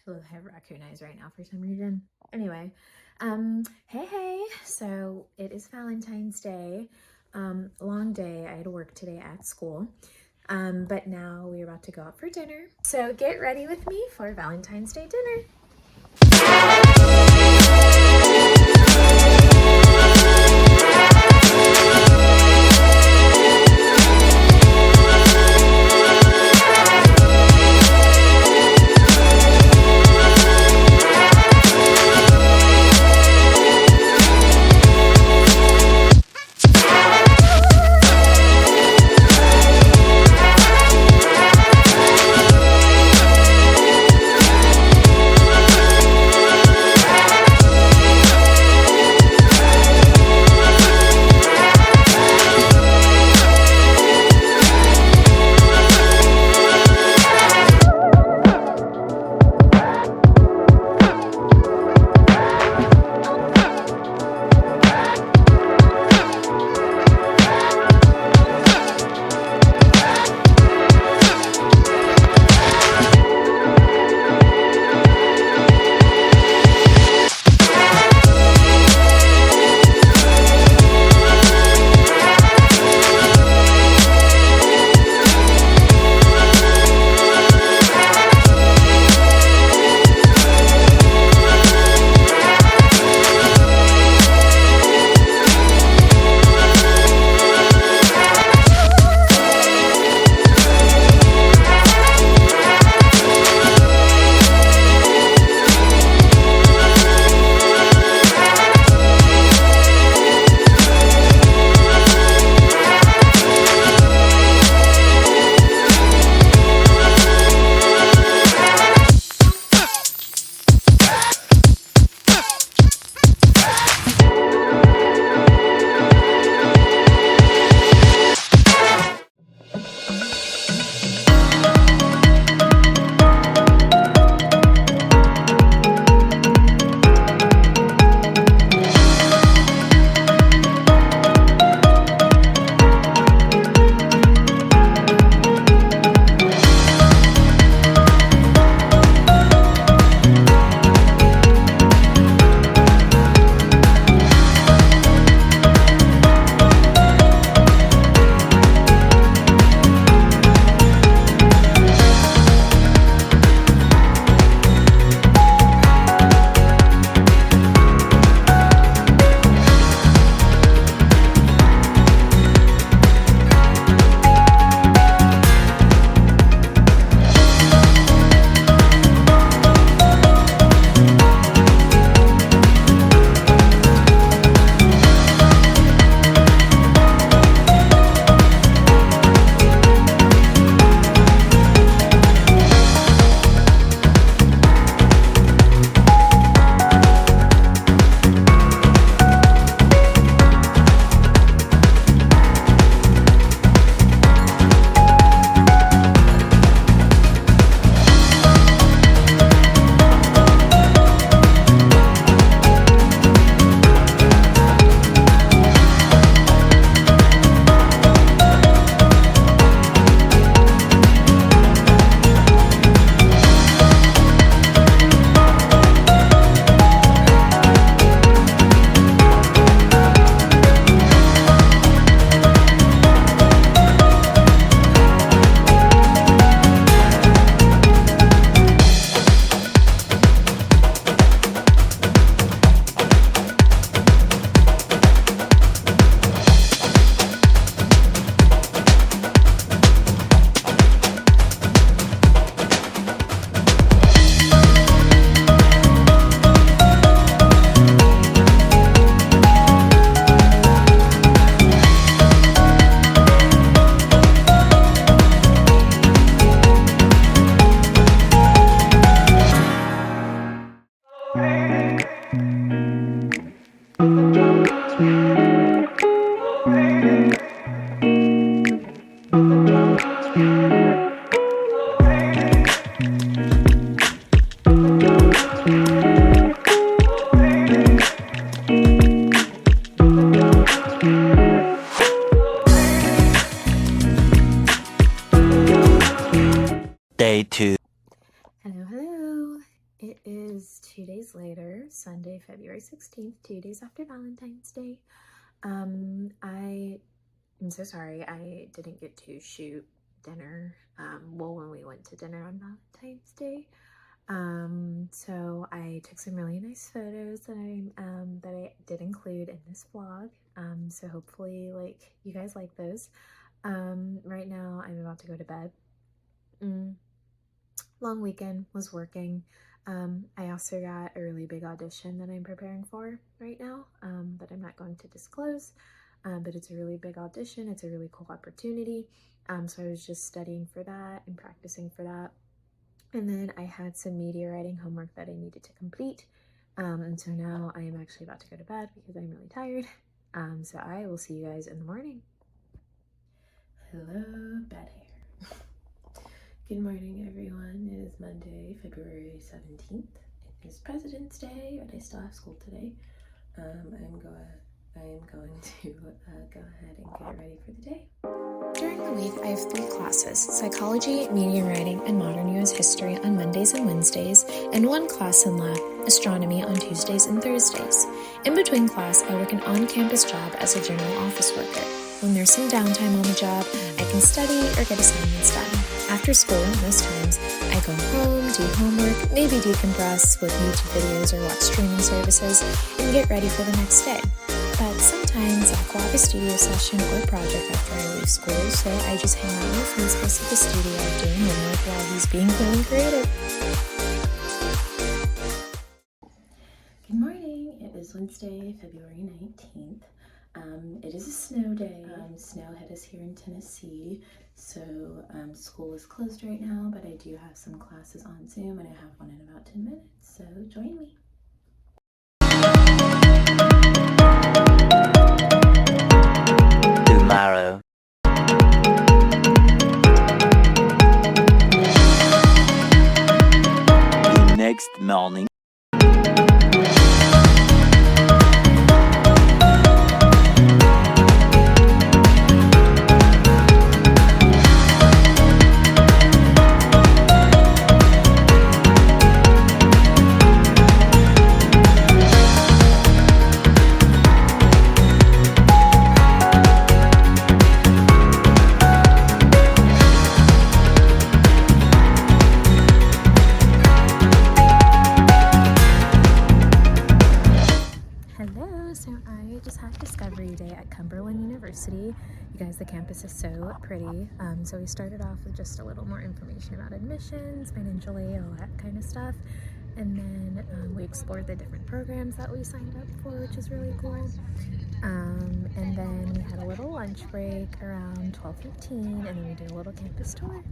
who I recognize right now for some reason. Anyway, hey, so it is Valentine's Day. Long day. I had to work today at school. But now we're about to go out for dinner. So get ready with me for Valentine's Day dinner. Day 2. Hello. It is 2 days later, Sunday, February 16th, 2 days after Valentine's Day. I am so sorry I didn't get to shoot dinner, when we went to dinner on Valentine's Day. So I took some really nice photos that I did include in this vlog. So hopefully, like, you guys like those. Right now I'm about to go to bed. Long weekend, was working. I also got a really big audition that I'm preparing for right now, that I'm not going to disclose, but it's a really big audition. It's a really cool opportunity. So I was just studying for that and practicing for that. And then I had some media writing homework that I needed to complete. And so now I am actually about to go to bed because I'm really tired. So I will see you guys in the morning. Hello, bed hair. Good morning, everyone. It is Monday, February 17th. It is President's Day, but I still have school today. I am going to go ahead and get ready for the day. During the week, I have 3 classes: psychology, media writing, and modern U.S. history on Mondays and Wednesdays, and 1 class in lab, astronomy, on Tuesdays and Thursdays. In between class, I work an on-campus job as a general office worker. When there's some downtime on the job, I can study or get assignments done. After school, most times, I go home, do homework, maybe decompress with YouTube videos or watch streaming services, and get ready for the next day. But sometimes Zach will have a studio session or project after I leave school, so I just hang out with his place at the studio doing homework while he's being really creative. Good morning. It is Wednesday, February 19th. It is a snow day. Snow hit us here in Tennessee, so school is closed right now, but I do have some classes on Zoom, and I have one in about 10 minutes, so join me. Tomorrow. The next morning. University. You guys, the campus is so pretty. So we started off with just a little more information about admissions, financial aid, all that kind of stuff. And then we explored the different programs that we signed up for, which is really cool. And then we had a little lunch break around 12:15, and then we did a little campus tour.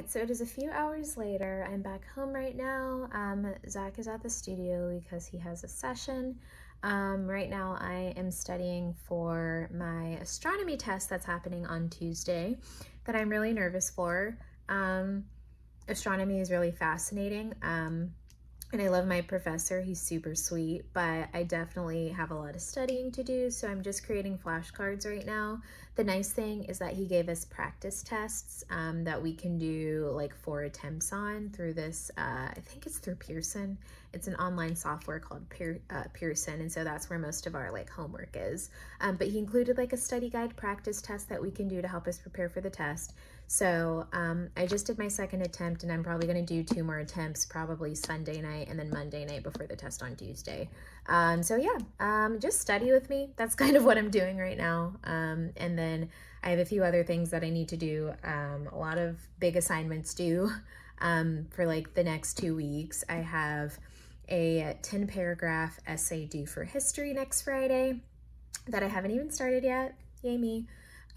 So it is a few hours later. I'm back home right now. Zach is at the studio because he has a session. Right now I am studying for my astronomy test that's happening on Tuesday that I'm really nervous for. Astronomy is really fascinating. And I love my professor. He's super sweet, but I definitely have a lot of studying to do, so I'm just creating flashcards right now. The nice thing is that he gave us practice tests that we can do like 4 attempts on through this, I think it's through Pearson. It's an online software called Pearson, and so that's where most of our like homework is. But he included like a study guide practice test that we can do to help us prepare for the test. So I just did my second attempt, and I'm probably going to do 2 more attempts, probably Sunday night and then Monday night before the test on Tuesday. So yeah, just study with me. That's kind of what I'm doing right now. And then I have a few other things that I need to do, a lot of big assignments due for like the next 2 weeks. I have a 10-paragraph essay due for history next Friday that I haven't even started yet. Yay me.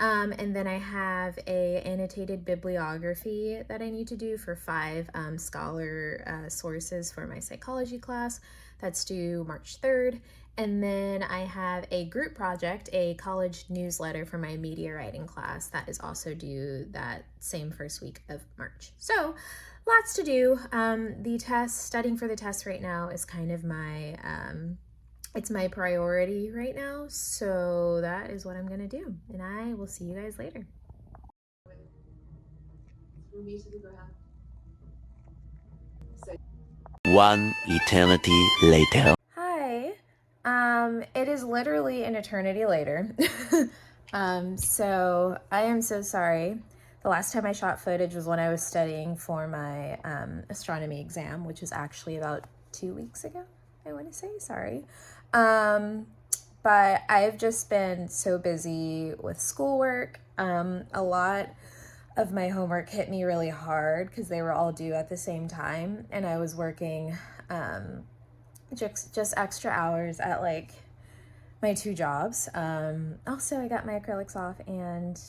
And then I have a annotated bibliography that I need to do for 5 scholar sources for my psychology class. That's due March 3rd. And then I have a group project, a college newsletter for my media writing class that is also due that same first week of March. So lots to do. The test, studying for the test right now is kind of my it's my priority right now. So that is what I'm gonna do. And I will see you guys later. One eternity later. Hi. It is literally an eternity later. So I am so sorry. The last time I shot footage was when I was studying for my astronomy exam, which was actually about 2 weeks ago, I want to say. Sorry. But I've just been so busy with schoolwork. A lot of my homework hit me really hard because they were all due at the same time, and I was working just extra hours at like my 2 jobs. Also, I got my acrylics off and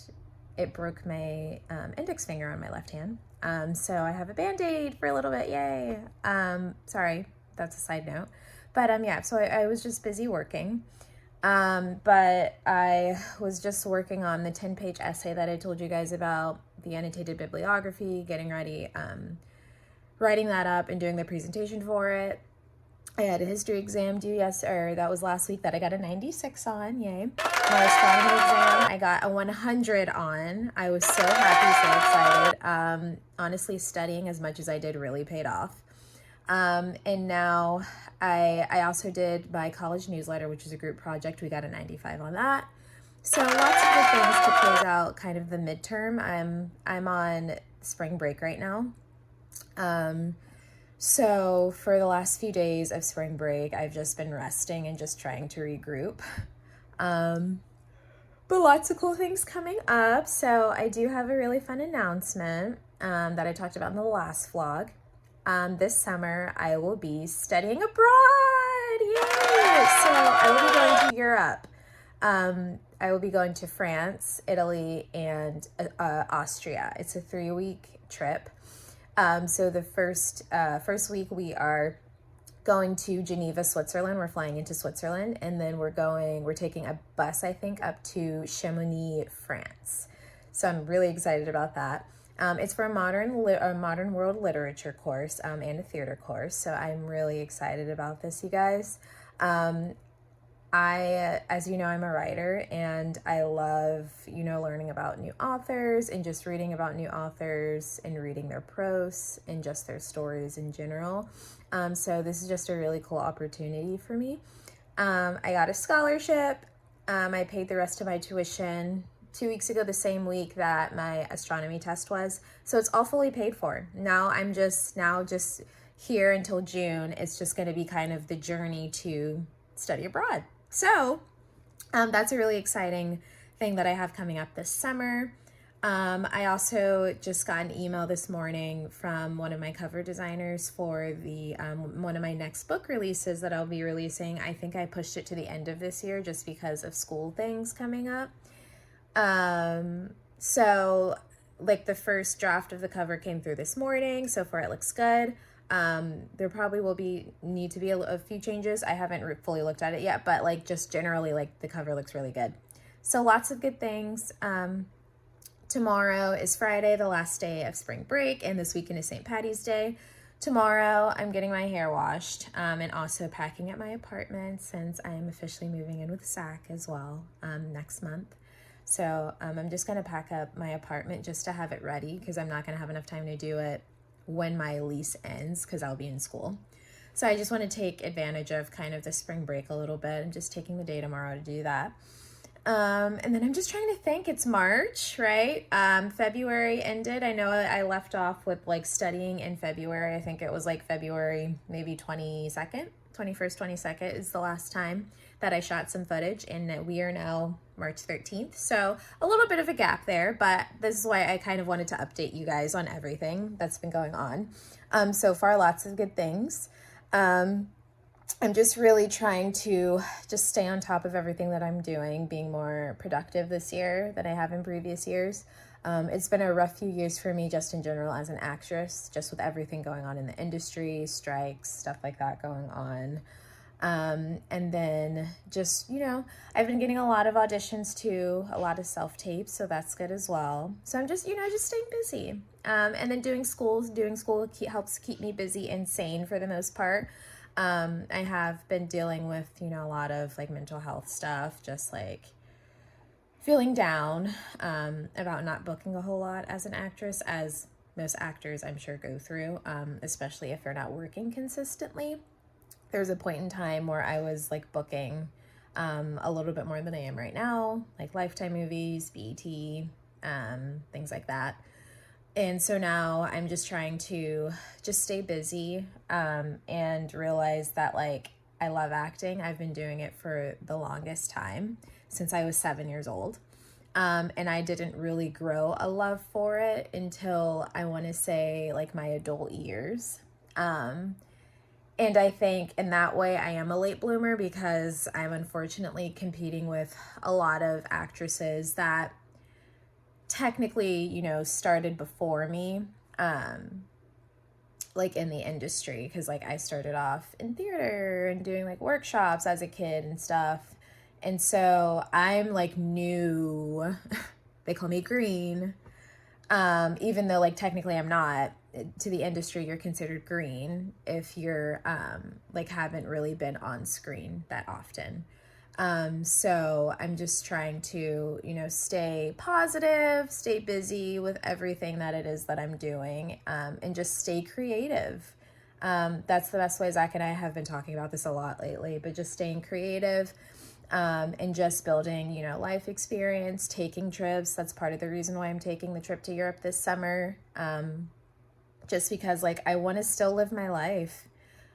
it broke my index finger on my left hand. So I have a band-aid for a little bit, yay. Sorry, that's a side note. But yeah, so I was just busy working. But I was just working on the 10-page essay that I told you guys about, the annotated bibliography, getting ready, writing that up and doing the presentation for it. I had a history exam due that was last week that I got a 96 on, yay. My astronomy exam, I got a 100 on. I was so happy, so excited. Honestly, studying as much as I did really paid off. And now I also did my college newsletter, which is a group project. We got a 95 on that. So lots of good things to close out kind of the midterm. I'm on spring break right now. So for the last few days of spring break, I've just been resting and just trying to regroup. But lots of cool things coming up. So I do have a really fun announcement that I talked about in the last vlog. This summer, I will be studying abroad. Yay! So I will be going to Europe. I will be going to France, Italy, and Austria. It's a 3-week trip. So the first week we are going to Geneva, Switzerland. We're flying into Switzerland, and then we're taking a bus, I think, up to Chamonix, France. So I'm really excited about that. It's for a modern world literature course and a theater course. So I'm really excited about this, you guys. As you know, I'm a writer, and I love, learning about new authors and just reading about new authors and reading their prose and just their stories in general. So this is just a really cool opportunity for me. I got a scholarship. I paid the rest of my tuition 2 weeks ago, the same week that my astronomy test was. So it's all fully paid for. Now I'm just here until June. It's just going to be kind of the journey to study abroad. So that's a really exciting thing that I have coming up this summer. I also just got an email this morning from one of my cover designers for the one of my next book releases that I'll be releasing. I think I pushed it to the end of this year just because of school things coming up. So like the first draft of the cover came through this morning. So far it looks good. There probably will need to be a few changes. I haven't fully looked at it yet, but like just generally like the cover looks really good. So lots of good things. Tomorrow is Friday, the last day of spring break, and this weekend is St. Patty's Day. Tomorrow I'm getting my hair washed and also packing at my apartment since I'm officially moving in with Zach as well next month. So I'm just going to pack up my apartment just to have it ready because I'm not going to have enough time to do it when my lease ends because I'll be in school. So I just want to take advantage of kind of the spring break a little bit. I'm just taking the day tomorrow to do that. And then I'm just trying to think, it's March, right? February ended. I know I left off with like studying in February. I think it was like February, maybe 21st, 22nd is the last time that I shot some footage, and we are now March 13th. So a little bit of a gap there, but this is why I kind of wanted to update you guys on everything that's been going on. So far, lots of good things. I'm just really trying to just stay on top of everything that I'm doing, being more productive this year than I have in previous years. It's been a rough few years for me just in general as an actress, just with everything going on in the industry, strikes, stuff like that going on. And then just, I've been getting a lot of auditions too, a lot of self-tapes, so that's good as well. So I'm just, just staying busy. And then doing school helps keep me busy and sane for the most part. I have been dealing with, you know, a lot of like mental health stuff, just like feeling down about not booking a whole lot as an actress, as most actors I'm sure go through, especially if they're not working consistently. There's a point in time where I was like booking a little bit more than I am right now, like Lifetime movies, BET, things like that. And so now I'm just trying to just stay busy and realize that like I love acting. I've been doing it for the longest time, since I was 7 years old. And I didn't really grow a love for it until I want to say like my adult years. And I think in that way I am a late bloomer, because I'm unfortunately competing with a lot of actresses that technically, you know, started before me, like in the industry, because like I started off in theater and doing like workshops as a kid and stuff. And so I'm like new. They call me green. Even though like technically I'm not. To the industry, you're considered green if you're like haven't really been on screen that often. So I'm just trying to, you know, stay positive, stay busy with everything that it is that I'm doing, and just stay creative. That's the best way. Zach and I have been talking about this a lot lately, but just staying creative, and just building, you know, life experience, taking trips. That's part of the reason why I'm taking the trip to Europe this summer. Just because like I want to still live my life.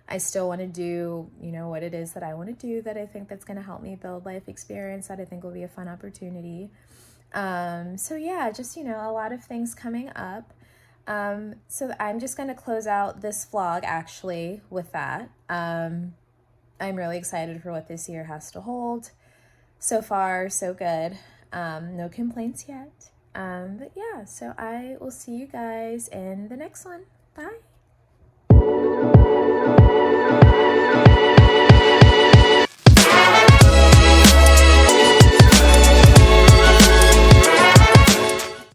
I still want to do, you know, what it is that I want to do, that I think that's going to help me build life experience, that I think will be a fun opportunity. So yeah, just, you know, a lot of things coming up. So I'm just going to close out this vlog actually with that. I'm really excited for what this year has to hold. So far, so good. No complaints yet. But yeah, so I will see you guys in the next one. Bye.